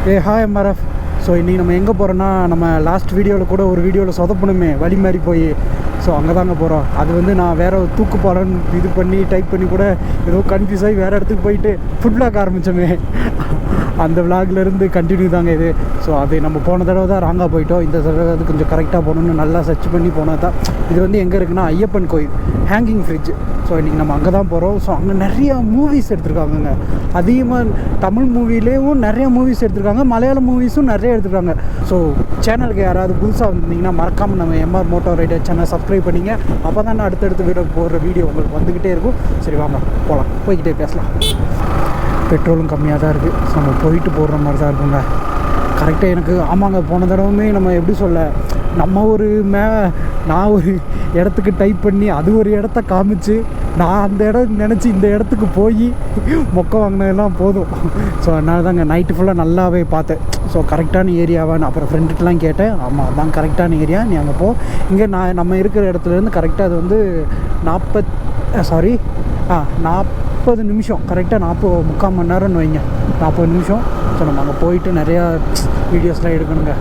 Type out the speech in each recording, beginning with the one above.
Hi MRF. So இன்றைக்கி நம்ம எங்கே போகிறோன்னா, நம்ம லாஸ்ட் வீடியோவில் கூட ஒரு வீடியோவில் சொதப்பணுமே வழி மாதிரி போய், ஸோ அங்கே தாங்க போகிறோம். அது வந்து நான் வேறு தூக்கு பாலன்னு இது பண்ணி டைப் பண்ணி கூட ஏதோ கன்ஃபியூஸ் ஆகி வேறு இடத்துக்கு போயிட்டு ஃபுட் விளாக் ஆரம்பித்தோமே, அந்த விளாக்லேருந்து கண்டினியூ தாங்க இது. ஸோ அது நம்ம போன தடவை தான் ராங்காக போயிட்டோம். இந்த தடவை அது கொஞ்சம் கரெக்டாக போகணுன்னு நல்லா சர்ச் பண்ணி போனது தான். இது வந்து எங்கே இருக்குன்னா ஐயப்பன் கோயில் ஹேங்கிங் ஃப்ரிட்ஜ். ஸோ இன்றைக்கி நம்ம அங்கே தான் போகிறோம். ஸோ அங்கே நிறையா மூவிஸ் எடுத்துருக்காங்கங்க. அதிகமாக தமிழ் மூவிலேயும் நிறைய மூவிஸ் எடுத்துருக்காங்க, மலையாள மூவிஸும் நிறைய எடுத்துருக்காங்க. ஸோ சேனலுக்கு யாராவது புதுசாக வந்திருந்தீங்கன்னா மறக்காமல் நம்ம MR moto rider channel subscribe பண்ணிங்க. அப்போ தான் நான் அடுத்தடுத்து வீடியோ போடுற வீடியோ உங்களுக்கு வந்துக்கிட்டே இருக்கும். சரி வாங்க போகலாம், போய்கிட்டே பேசலாம். பெட்ரோலும் கம்மியாக தான் இருக்குது. ஸோ நம்ம போயிட்டு போடுற மாதிரி தான் இருக்குங்க. கரெக்டாக எனக்கு ஆமாங்க, போன தடவுமே நம்ம எப்படி சொல்ல, நம்ம ஒரு நான் ஒரு இடத்துக்கு டைப் பண்ணி அது ஒரு இடத்த காமிச்சு நான் அந்த இடம் நினச்சி இந்த இடத்துக்கு போய் மொக்க வாங்கினதெல்லாம் போதும். ஸோ அதனால தாங்க நைட்டு ஃபுல்லாக நல்லாவே பார்த்தேன். ஸோ கரெக்டான ஏரியாவான்னு அப்புறம் ஃப்ரெண்டுகிட்டலாம் கேட்டேன். ஆமாம் அதான் கரெக்டான ஏரியா, நீ அங்கே போ. இங்கே நம்ம இருக்கிற இடத்துலேருந்து கரெக்டாக அது வந்து 40 நிமிஷம், கரெக்டாக 3/4 மணி நேரம்னு வைங்க, 40 நிமிஷம். ஸோ நம்ம அங்கே போயிட்டு நிறையா வீடியோஸ்லாம் எடுக்கணுங்க.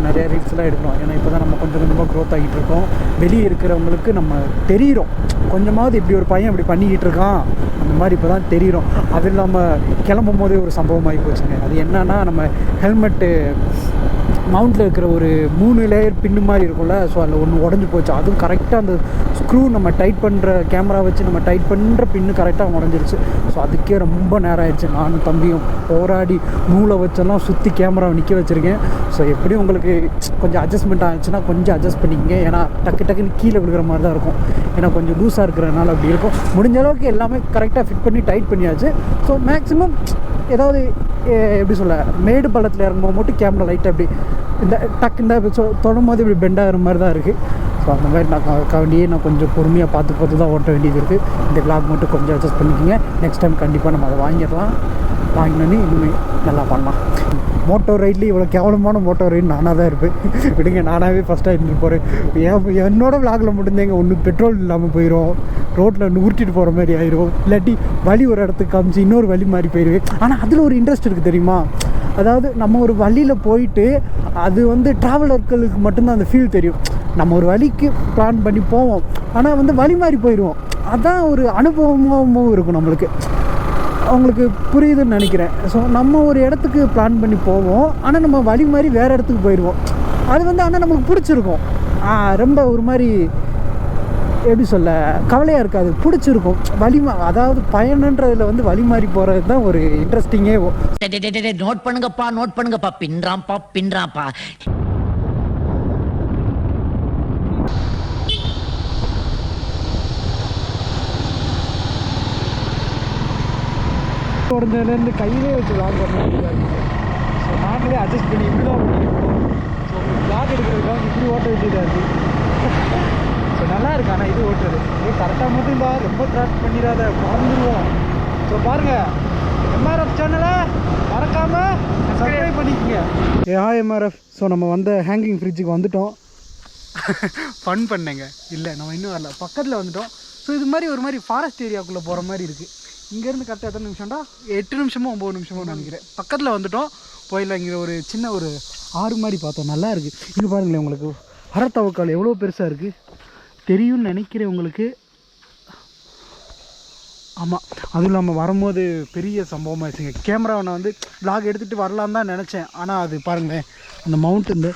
நிறையா ரீல்ஸ்லாம் எடுக்கணும். ஏன்னா இப்போ தான் நம்ம கொஞ்சம் கொஞ்சமாக க்ரோத் ஆகிட்டு இருக்கோம். வெளியே இருக்கிறவங்களுக்கு நம்ம தெரிகிறோம், கொஞ்சமாவது இப்படி ஒரு பையன் இப்படி பண்ணிக்கிட்டு இருக்கான் அந்த மாதிரி இப்போ தான் தெரிகிறோம். அது இல்லாமல் கிளம்பும் போதே ஒரு சம்பவம் ஆகி போச்சுங்க. அது என்னன்னா, நம்ம ஹெல்மெட்டு மவுண்டில் இருக்கிற ஒரு 3 லேயர் பின்னு மாதிரி இருக்கும்ல, ஸோ அதில் ஒன்று உடஞ்சி போச்சு. அதுவும் கரெக்டாக அந்த ஸ்க்ரூ நம்ம டைட் பண்ணுற கேமரா வச்சு நம்ம டைட் பண்ணுற பின்னு கரெக்டாக உடஞ்சிருச்சு. ஸோ அதுக்கே ரொம்ப நேரம் ஆயிடுச்சு. நானும் தம்பியும் போராடி நூலை வச்செல்லாம் சுற்றி கேமராவை நிற்க வச்சுருக்கேன். ஸோ எப்படியும் உங்களுக்கு கொஞ்சம் அட்ஜஸ்ட்மெண்ட் ஆச்சுன்னா கொஞ்சம் அட்ஜஸ்ட் பண்ணிக்கங்க. ஏன்னா டக்குன்னு கீழே விழுகிற மாதிரி தான் இருக்கும். ஏன்னா கொஞ்சம் லூஸாக இருக்கிறதுனால அப்படி இருக்கும். முடிஞ்ச அளவுக்கு எல்லாமே கரெக்டாக ஃபிட் பண்ணி டைட் பண்ணியாச்சு. ஸோ மேக்ஸிமம் ஏதாவது எப்படி சொல்ல, மேடு பள்ளத்தில் இறங்கும்போது மட்டும் கேமரா லைட்டாக இப்படி இந்த தொடும் போது இப்படி பெண்டாகிற மாதிரி தான் இருக்குது. ஸோ அந்த மாதிரி நான் கொஞ்சம் பொறுமையாக பார்த்து தான் ஓட்ட வேண்டியது இருக்குது. இந்த விளாக் மட்டும் கொஞ்சம் அட்ஜஸ்ட் பண்ணிக்கோங்க. நெக்ஸ்ட் டைம் கண்டிப்பாக நம்ம அதை வாங்கிடலாம். வாங்கினோன்னே இன்னுமே நல்லா பண்ணலாம். மோட்டோ ரைட்லேயும் இவ்வளோ கேவலமான மோட்டோ ரைடு நானாக தான் இருப்பேன். விடுங்க, நானாகவே ஃபஸ்ட்டாக இருந்துட்டு போகிறேன். என்னோட விளாகில் மட்டும்தாங்க ஒன்று பெட்ரோல் இல்லாமல் போயிடும், ரோட்டில் உருட்டிட்டு போகிற மாதிரி ஆயிரும், இல்லாட்டி வழி ஒரு இடத்துக்கு காமிச்சு இன்னொரு வழி மாதிரி போயிடுவேன். ஆனால் அதில் ஒரு இன்ட்ரெஸ்ட் இருக்குது தெரியுமா. அதாவது நம்ம ஒரு வழியில் போயிட்டு அது வந்து ட்ராவலர்களுக்கு மட்டும்தான் அந்த ஃபீல் தெரியும். நம்ம ஒரு வழிக்கு பிளான் பண்ணி போவோம், ஆனால் வந்து வழி மாதிரி போயிடுவோம். அதுதான் ஒரு அனுபவமாகவும் இருக்கும் நம்மளுக்கு. அவங்களுக்கு புரியுதுன்னு நினைக்கிறேன். ஸோ நம்ம ஒரு இடத்துக்கு பிளான் பண்ணி போவோம், ஆனால் நம்ம வழி மாதிரி வேறு இடத்துக்கு போயிடுவோம். அது வந்து ஆனால் நம்மளுக்கு பிடிச்சிருக்கும். ரொம்ப ஒரு மாதிரி எப்படி சொல்ல, கவலையாக இருக்காது, பிடிச்சிருக்கும். அதாவது பயணன்றதில் வந்து வழி மாறி போகிறது தான் ஒரு இன்ட்ரெஸ்டிங்கே. நோட் பண்ணுங்கப்பா பின்றாம்பா. உடஞ்சதுலேருந்து கையிலே வச்சு விளாக் பண்ண. ஸோ நாங்களே அட்ஜஸ்ட் பண்ணி இப்படி தான் பண்ணியிருக்கோம். ஸோ விளாக் எடுக்கிறதுக்காக இப்படி ஓட்ட வேண்டியதாக இருக்குது. ஸோ நல்லா இருக்கு. ஆனால் இது ஓட்டுறது கரெக்டாக மட்டும் இல்லை, ரொம்ப ட்ராக் பண்ணிடாத, மறந்துடுவோம். ஸோ பாருங்கள், MRF சேனலை மறக்காமல் சப்ஸ்கிரைப் பண்ணிக்கோங்க. Hi MRF. ஸோ நம்ம வந்த ஹேங்கிங் ஃப்ரிட்ஜுக்கு வந்துட்டோம். ஃபன் பண்ணேங்க. இல்லை நம்ம இன்னும் வரல, பக்கத்தில் வந்துட்டோம். ஸோ இது மாதிரி ஒரு மாதிரி ஃபாரஸ்ட் ஏரியாவுக்குள்ளே போகிற மாதிரி இருக்குது. இங்கேருந்து கரெக்டாக எத்தனை நிமிஷம்டா, 8 நிமிஷமோ 9 நிமிஷமோ நினைக்கிறேன். பக்கத்தில் வந்துட்டோம். போயிடலாம். இங்கே ஒரு சின்ன ஒரு ஆறு மாதிரி பார்த்தோம், நல்லா இருக்குது. இங்கே பாருங்களேன், உங்களுக்கு அரத்தவக்கால் எவ்வளோ பெருசாக இருக்குது தெரியும்னு நினைக்கிறேன் உங்களுக்கு. ஆமாம், அதுவும் இல்லாமல் வரும்போது பெரிய சம்பவமாக ஆச்சுங்க. கேமராவை நான் வந்து விளாக் எடுத்துகிட்டு வரலான்னு தான் நினச்சேன். ஆனால் அது பாருங்களேன், அந்த மவுண்ட் இந்த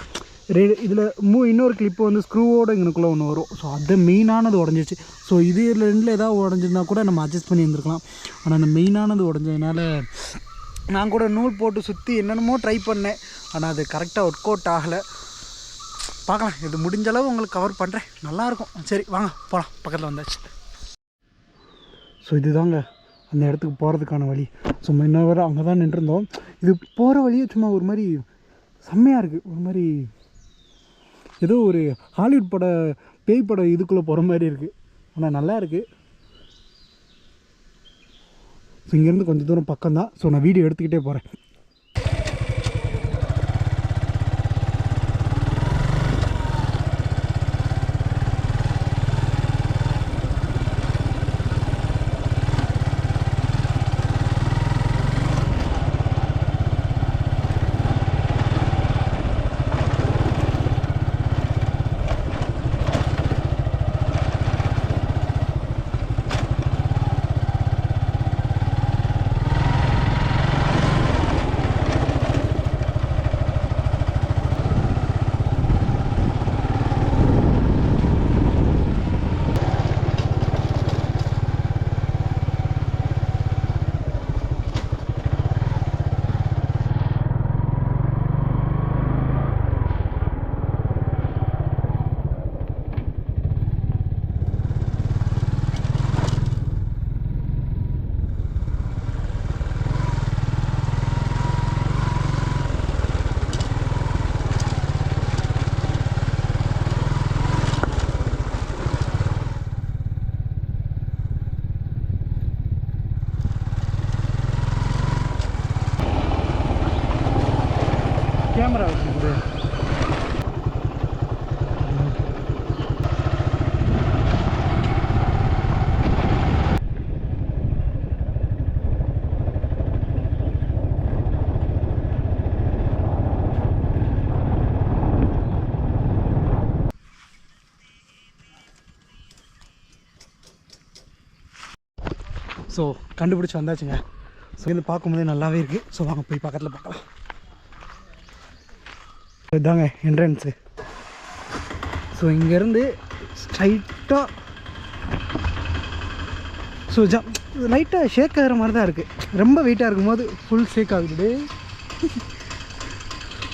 இதில் இன்னொரு கிளிப்பு வந்து ஸ்க்ரூவோடு இங்கனுக்குள்ளே ஒன்று வரும். ஸோ அது மெயினானது உடஞ்சிச்சு. ஸோ இது ரெண்டில் ஏதாவது உடஞ்சிருந்தா கூட நம்ம அட்ஜஸ்ட் பண்ணி இருந்திருக்கலாம். ஆனால் அந்த மெயினானது உடஞ்சதுனால நான் கூட நூல் போட்டு சுற்றி என்னென்னமோ ட்ரை பண்ணேன். ஆனால் அது கரெக்டாக ஒர்க் அவுட் ஆகலை. பார்க்கலாம், இது முடிஞ்ச அளவு உங்களுக்கு கவர் பண்ணுறேன், நல்லாயிருக்கும். சரி வாங்க போகலாம், பக்கத்தில் வந்தாச்சு. ஸோ இதுதாங்க அந்த இடத்துக்கு போகிறதுக்கான வழி. சும்மா இன்னொரு வரை அங்கே தான் நின்றுருந்தோம். இது போகிற வழியே சும்மா ஒரு மாதிரி செம்மையாக இருக்குது. ஒரு மாதிரி ஏதோ ஒரு ஹாலிவுட் பேய் படம் இதுக்குள்ளே போகிற மாதிரி இருக்குது. ஆனால் நல்லா இருக்குது. ஸோ இங்கேருந்து கொஞ்சம் தூரம் பக்கம்தான். ஸோ நான் வீடியோ எடுத்துக்கிட்டே போகிறேன். கேமரா வச்சுருக்குது. ஸோ கண்டுபிடிச்சி வந்தாச்சுங்க. ஸோ இது பார்க்கும்போதே நல்லாவே இருக்குது. ஸோ வாங்க போய் பக்கத்தில் பார்க்கலாம். இதுதாங்க என்ட்ரன்ஸு. ஸோ இங்கேருந்து ஸ்ட்ரைட்டாக ஸோ லைட்டாக ஷேக் ஆகிற மாதிரி தான் இருக்குது. ரொம்ப வெயிட்டாக இருக்கும்போது ஃபுல் ஷேக் ஆகுது,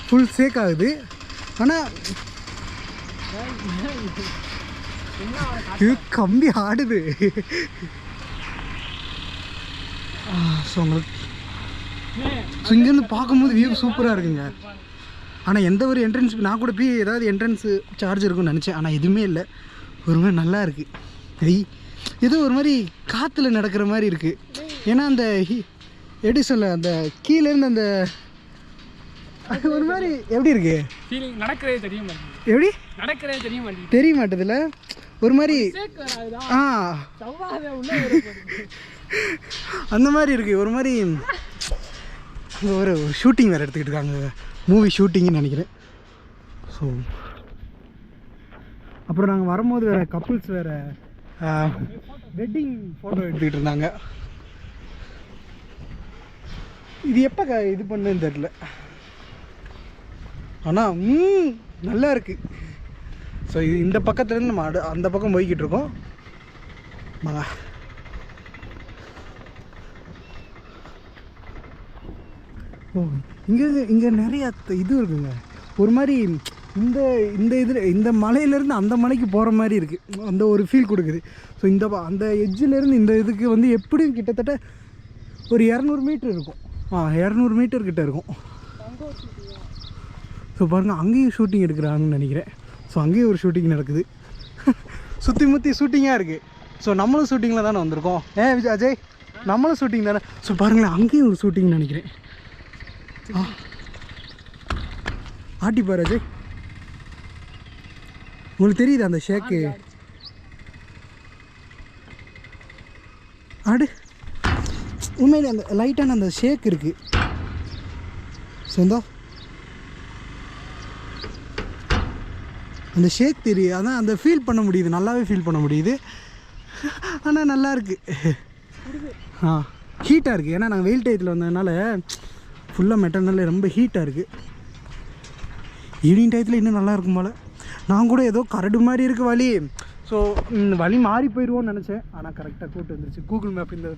ஃபுல் ஷேக் ஆகுது. ஆனால் இது கம்பி ஆடுது. ஸோ உங்களுக்கு ஸோ இங்கேருந்து பார்க்கும்போது வியூ சூப்பராக இருக்குங்க. ஆனால் எந்த ஒரு என்ட்ரன்ஸ் நான் கூட போய் ஏதாவது என்ட்ரன்ஸு சார்ஜ் இருக்குன்னு நினச்சேன். ஆனால் எதுவுமே இல்லை. ஒரு மாதிரி நல்லா இருக்குது. ஏதோ ஒரு மாதிரி காற்றுல நடக்கிற மாதிரி இருக்குது. ஏன்னா அந்த எப்படி சொல்ல அந்த கீழேருந்து அந்த ஒரு மாதிரி எப்படி இருக்கு ஃபீலிங் நடக்கிறதே தெரிய மாட்டேங்குது. எப்படி நடக்கிறதே தெரிய மாட்டேங்குது. தெரிய மாட்டேதுல ஒரு மாதிரி அந்த மாதிரி இருக்குது. ஒரு மாதிரி ஒரு ஷூட்டிங் வேறு எடுத்துக்கிட்டு இருக்காங்க, மூவி ஷூட்டிங்னு நினைக்கிறேன். ஸோ அப்புறம் நாங்கள் வரும்போது வேறு கப்புள்ஸ் வேறு வெட்டிங் ஃபோட்டோ எடுத்துக்கிட்டு இருந்தாங்க. இது எப்போ இது பண்ணுன்னு தெரில. ஆனால் நல்லா இருக்குது. ஸோ இது இந்த பக்கத்துலேருந்து நம்ம அந்த பக்கம் போய்கிட்டு இருக்கோம். வாங்க. ஓ இங்கே நிறைய இது இருக்குங்க. ஒரு மாதிரி இந்த இதில் இந்த மலையிலேருந்து அந்த மலைக்கு போகிற மாதிரி இருக்குது. அந்த ஒரு ஃபீல் கொடுக்குது. ஸோ அந்த எட்ஜிலேருந்து இந்த இதுக்கு வந்து எப்படியும் கிட்டத்தட்ட ஒரு 200 மீட்டர் இருக்கும். 200 மீட்டர் கிட்ட இருக்கும். ஸோ பாருங்கள், அங்கேயும் ஷூட்டிங் எடுக்கிறாங்கன்னு நினைக்கிறேன். ஸோ அங்கேயும் ஒரு ஷூட்டிங் நடக்குது. சுற்றி முற்றி ஷூட்டிங்காக இருக்குது. ஸோ நம்மளும் ஷூட்டிங்கில் தானே வந்திருக்கோம். அஜய் நம்மளும் ஷூட்டிங் தானே. ஸோ பாருங்களேன், அங்கேயும் ஒரு ஷூட்டிங் நினைக்கிறேன். ஆட்டி பாரு அஜய், உங்களுக்கு தெரியுது அந்த ஷேக்கு? ஆடு உண்மையிலே அந்த லைட்டான அந்த ஷேக் இருக்குது. சொந்தா அந்த ஷேக் தெரியுது. அதான் அந்த ஃபீல் பண்ண முடியுது, நல்லாவே ஃபீல் பண்ண முடியுது. ஆனால் நல்லா இருக்குது. ஹீட்டாக இருக்குது. ஏன்னா நாங்கள் வெயில் டயத்தில் வந்ததுனால ஃபுல்லாக மெட்டர்னால ரொம்ப ஹீட்டாக இருக்குது. ஈவினிங் டயத்தில் இன்னும் நல்லா இருக்கும் போல். நான் கூட ஏதோ கரடு மாதிரி இருக்குது வழி. ஸோ வழி மாறி போயிடுவோன்னு நினச்சேன். ஆனால் கரெக்டாக கூட்டு வந்துருச்சு. கூகுள் மேப் இந்த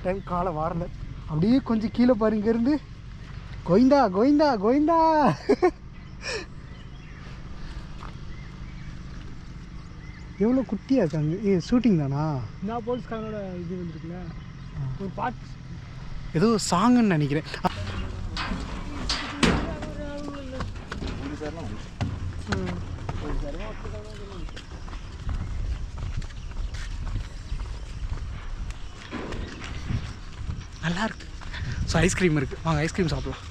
டைம் காலை வாரல. அப்படியே கொஞ்சம் கீழே பாருங்க, இருந்து கோயிந்தா கோயிந்தா கோயிந்தா. எவ்வளோ குட்டியாக இருக்காங்க. ஷூட்டிங் தானா? நான் போலீஸ்காரனோட இது வந்துருக்குல்ல, ஒரு பாட்டு ஏதோ சாங்குன்னு நினைக்கிறேன். நல்லா இருக்கு. ஸோ ஐஸ்கிரீம் இருக்குது, வாங்க ஐஸ்கிரீம் சாப்பிட்லாம்.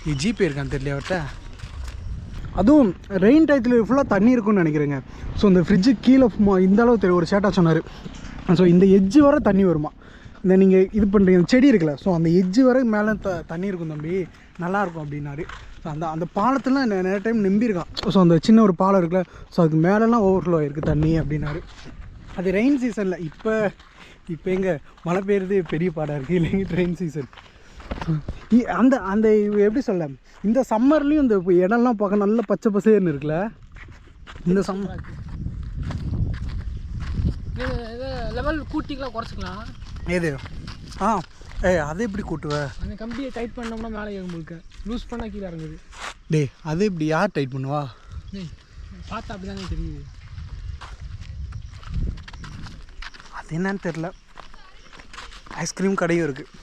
இது ஜிபே இருக்கான்னு தெரியல அவர்கிட்ட. அதுவும் ரெயின் டயத்தில் ஃபுல்லாக தண்ணி இருக்குன்னு நினைக்கிறேங்க. ஸோ இந்த ஃப்ரிட்ஜு கீழே இந்த அளவு தெரியும். ஒரு சேட்டா சொன்னார். ஸோ இந்த எட்ஜு வர தண்ணி வருமா. இந்த நீங்கள் இது பண்ணுறீங்க செடி இருக்குல்ல, ஸோ அந்த எட்ஜு வரை மேலே தண்ணி இருக்கும் தம்பி, நல்லாயிருக்கும் அப்படின்னாரு. ஸோ அந்த பாலத்துலாம் நிறைய டைம் நம்பியிருக்கான். ஸோ அந்த சின்ன ஒரு பாலம் இருக்குல்ல, ஸோ அதுக்கு மேலெலாம் ஓவர்ஃப்ளோ ஆகிருக்கு தண்ணி அப்படின்னாரு. அது ரெயின் சீசனில். இப்போ எங்கே மழை பெய்யுறது பெரிய பாடாக இருக்குது, இல்லைங்க ரெயின் சீசன். அந்த அந்த எப்படி சொல்ல, இந்த சம்மர்லேயும் இந்த இடம்லாம் பார்க்க நல்லா பச்சை பசேர்னு இருக்குல்ல. இந்த சம்மர் லெவல் கூட்டிக்கலாம், குறைச்சிக்கலாம். ஏது அதை எப்படி கூட்டுவேன்? அந்த கம்பியை டைட் பண்ணோம்னா மேலே ஏறும் முழுக்க, லூஸ் பண்ணால் கீழே இறங்குது. அது எப்படி யார் டைட் பண்ணுவா? பார்த்தா அப்படி தானே தெரியுது. அது என்னன்னு தெரில. ஐஸ்கிரீம் கடையும் இருக்குது.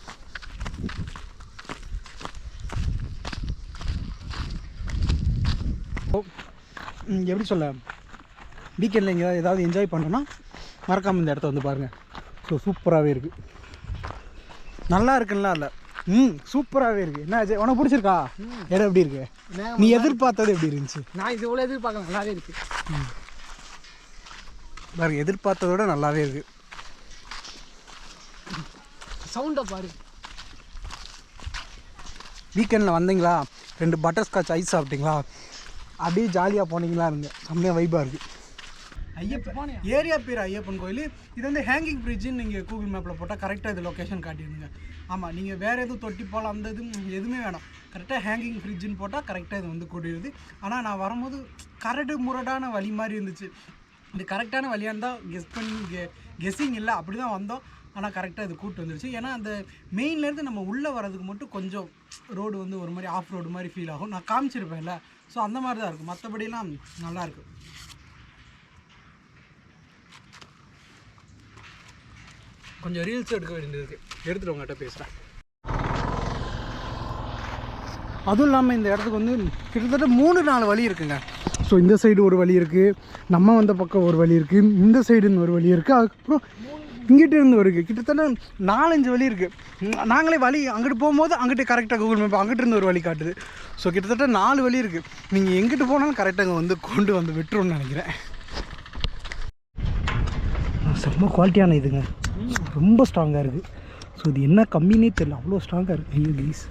எப்படி சொல்ல, வீக்கெண்டில் இங்கே ஏதாவது என்ஜாய் பண்ணோன்னா மறக்காமல் இந்த இடத்த வந்து பாருங்கள். ஸோ சூப்பராகவே இருக்குது. நல்லா இருக்குன்னா இல்லை, சூப்பராகவே இருக்குது. என்ன அஜய் உனக்கு பிடிச்சிருக்கா? இடம் எப்படி இருக்கு? நீ எதிர்பார்த்தது எப்படி இருந்துச்சு? நான் இது இவ்வளோ எதிர்பார்க்கலாம், நல்லாவே இருக்குது. பாருங்க, எதிர்பார்த்ததோட நல்லாவே இருக்குது. சவுண்டை பாரு. வீக்கெண்டில் வந்தீங்களா, 2 பட்டர்ஸ்காட்ச் ஐஸ் சாப்பிட்டீங்களா, அப்படியே ஜாலியாக போனீங்களா இருங்க, செம்மையாக வைப்பாக இருக்குது. ஐயப்பன் ஏரியா பேர் ஐயப்பன் கோயில். இது வந்து ஹேங்கிங் பிரிட்ஜுன்னு நீங்கள் கூகுள் மேப்பில் போட்டால் கரெக்டாக இது லொக்கேஷன் காட்டிடுங்க. ஆமாம், நீங்கள் வேறு எதுவும் தொட்டி போல் அந்த இது எதுவுமே வேணாம், கரெக்டாக ஹேங்கிங் ஃப்ரிட்ஜுன்னு போட்டால் கரெக்டாக இது வந்து கூட்டிடுது. ஆனால் நான் வரும்போது கரடு முரடான வழி மாதிரி இருந்துச்சு. இது கரெக்டான வழியாக இருந்தால் கெஸ்ஸிங் இல்லை, அப்படி தான் வந்தோம். ஆனால் கரெக்டாக இது கூட்டு வந்துருச்சு. ஏன்னா அந்த மெயின்லேருந்து நம்ம உள்ளே வரதுக்கு மட்டும் கொஞ்சம் ரோடு வந்து ஒரு மாதிரி ஆஃப் ரோடு மாதிரி ஃபீல் ஆகும். நான் காமிச்சிருப்பேன்ல, ஸோ அந்த மாதிரி தான் இருக்கும். மற்றபடிலாம் நல்லாயிருக்கு. கொஞ்சம் ரீல்ஸ் எடுக்க வேண்டியது எடுத்துகிட்டு உங்கள்கிட்ட பேசுகிறேன். அதுவும் இல்லாமல் இந்த இடத்துக்கு வந்து கிட்டத்தட்ட 3-4 வழி இருக்குங்க. ஸோ இந்த சைடு ஒரு வழி இருக்குது, நம்ம வந்த பக்கம் ஒரு வழி இருக்குது, இந்த சைடுன்னு ஒரு வழி இருக்குது, அதுக்கப்புறம் இங்கிட்ட இருந்து வருது. கிட்டத்தட்ட 4-5 வழி இருக்குது. நாங்களே வழி அங்கிட்டு போகும்போது அங்கிட்டு கரெக்டாக கூகுள் மேப் அங்கிட்டு இருந்து ஒரு வழி காட்டுது. ஸோ கிட்டத்தட்ட 4 வழி இருக்குது. நீங்கள் எங்கிட்டு போனாலும் கரெக்டாக அங்கே வந்து கொண்டு வந்து விட்டுருன்னு நினைக்கிறேன். செம்ம குவாலிட்டியான இதுங்க, ரொம்ப ஸ்ட்ராங்காக இருக்குது. ஸோ இது என்ன கம்மினே தெரியல, அவ்வளோ ஸ்ட்ராங்காக இருக்குது. ஐயோ கைஸ்,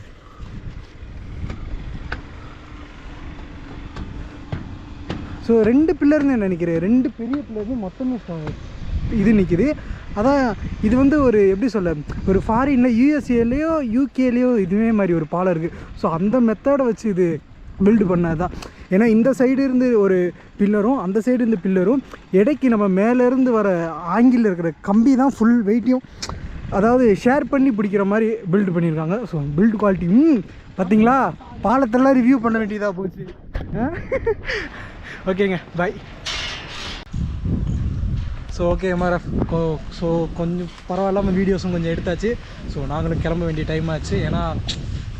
ஸோ 2 பில்லர்னு நினைக்கிறேன், 2 பெரிய பில்லர்னு மொத்தமே ஸ்ட்ராங் இது நிற்கிது. அதான் இது வந்து ஒரு எப்படி சொல்ல, ஒரு ஃபாரினில் யூஎஸ்ஏலேயோ யூகேலேயோ இதுவே மாதிரி ஒரு பாலம் இருக்குது. ஸோ அந்த மெத்தடை வச்சு இது பில்டு பண்ணது தான். ஏன்னா இந்த சைடு இருந்து ஒரு பில்லரும் அந்த சைடு இருந்து பில்லரும் இடைக்கு நம்ம மேலேருந்து வர ஆங்கிளில் இருக்கிற கம்பி தான் ஃபுல் வெயிட்டையும் அதாவது ஷேர் பண்ணி பிடிக்கிற மாதிரி பில்டு பண்ணியிருக்காங்க. ஸோ பில்டு குவாலிட்டி பார்த்தீங்களா, பாலத்தெல்லாம் ரிவ்யூ பண்ண வேண்டியதாக போச்சு. ஓகேங்க, பாய். ஸோ ஓகே எம்ஆர்எஃப், ஸோ கொஞ்சம் பரவாயில்லாமல் வீடியோஸும் கொஞ்சம் எடுத்தாச்சு. ஸோ நாங்களும் கிளம்ப வேண்டிய டைம் ஆச்சு. ஏன்னா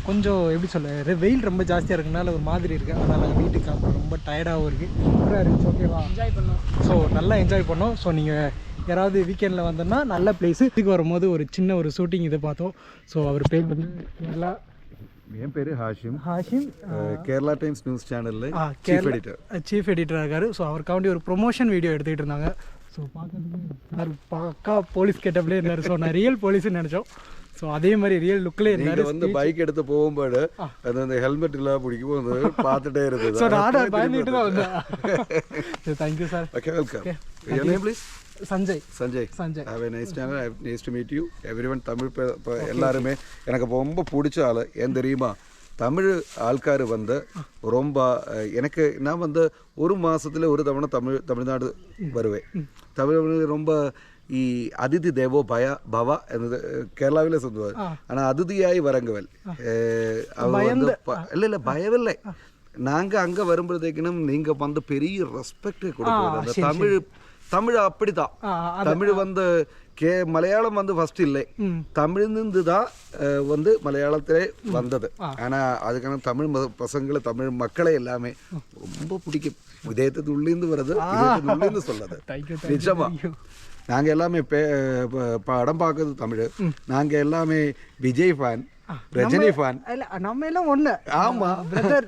கொஞ்சம் எப்படி சொல்ல, வெயில் ரொம்ப ஜாஸ்தியாக இருக்குனால ஒரு மாதிரி இருக்குது. அதனால் நாங்கள் வீட்டுக்கு கிளம்ப ரொம்ப டயர்டாகவும் இருக்குது. இருந்துச்சு. ஓகேவா, என்ஜாய் பண்ணோம். ஸோ நல்லா என்ஜாய் பண்ணோம். ஸோ நீங்கள் யாராவது வீக்கெண்டில் வந்தோன்னா நல்ல பிளேஸு. இதுக்கு வரும்போது ஒரு சின்ன ஒரு ஷூட்டிங் இதை பார்த்தோம். ஸோ அவர் பேர் வந்து நல்லா, என் பேர் ஹாஷிம். கேரளா டைம்ஸ் நியூஸ் சேனலில் சீஃப் எடிட்டராக இருக்கார். ஸோ அவருக்காண்டி ஒரு ப்ரொமோஷன் வீடியோ எடுத்துக்கிட்டு இருந்தாங்க. ஸோ பார்க்கறதுக்கு பக்கா போலீஸ் கெட்டப்லேயே இருந்தார். ஸோ நான் ரியல் போலீஸ்ன்னு நினச்சோம். ஸோ அதே மாதிரி ரியல் லுக்கில் இருந்தார். வந்து பைக் எடுத்து போகும்போது அது அந்த ஹெல்மெட் எல்லாம் பிடிக்கும் போது பார்த்துட்டே இருந்தது. ஸோ நான் பயந்துட்டு தான் வந்தேன். Thank you sir. Okay, welcome. Your name please? Sanjay. Have a nice channel. Nice to meet you. Everyone Tamil எல்லாருமே எனக்கு ரொம்ப பிடிச்ச ஆள். ஏன் தெரியுமா, தமிழ் ஆள்கார் வந்து ரொம்ப எனக்கு நான் வந்து ஒரு மாதத்தில் ஒரு தவணை தமிழ்நாடு வருவேன். தமிழ் ரொம்ப ഈ അതിഥി ദേവോ ഭവ എന്നത് കേരളാവിലെ സ്വന്തമാണ്. ஆனால் அதிதியாய் வரங்கவல் இல்லை பயவில்லை. நாங்கள் அங்கே வரும்போதேக்கினும் நீங்கள் வந்து பெரிய ரெஸ்பெக்ட் கொடுக்குறது. தமிழ் அப்படிதான். தமிழ் வந்து மலையாளம் வந்து ஃபர்ஸ்ட் இல்லை, தமிழ்ந்து தான் வந்து மலையாளத்திலே வந்தது. ஆனால் அதுக்கான தமிழ் பசங்களை தமிழ் மக்களை எல்லாமே ரொம்ப பிடிக்கும். இதயத்து உள்ளிருந்து வருது, இதயத்து உள்ளிருந்து சொல்லாது. நிஜமா நாங்கள் எல்லாமே படம் பார்க்கறது தமிழ். நாங்கள் எல்லாமே விஜய் ஃபேன், ரஜினி ஃபேன். நம்ம எல்லாம் ஒன்று. ஆமாம் பிரதர்,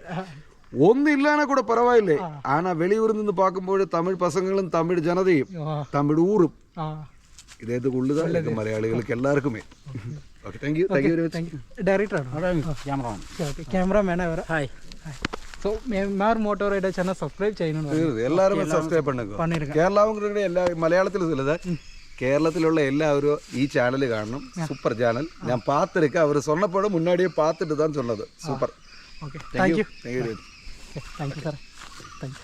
ஒன்றும் இல்லைன்னா கூட பரவாயில்லை. ஆனால் வெளியூர்ந்து பார்க்கும்போது தமிழ் பசங்களும் தமிழ் ஜனதையும் தமிழ் ஊரும் இதயத்துக்கு உள்ளுதான் இருக்கு மலையாளிகளுக்கு எல்லாருக்குமே. Okay, thank you very much. Director கேமராமேனா வேற. ஹாய். ஸோ மேர் மோட்டோ ரைடர் சேனல் சப்ஸ்கிரைப் ചെയ്യണം. എല്ലാവരും സബ്സ്ക്രൈബ് பண்ணுங்க. കേരളാവുന്ന എല്ലാ മലയാളത്തിൽ ഉള്ളത് കേരളത്തിലുള്ള എല്ലാവരും ഈ ചാനൽ കാണണം. Super channel. ഞാൻ பார்த்துருக்கேன். அவர் சொன்னப்போட முன்னாடியே பார்த்துட்டு தான் சொன்னது. Super. Okay, thank you. Thank you sir. Thank you.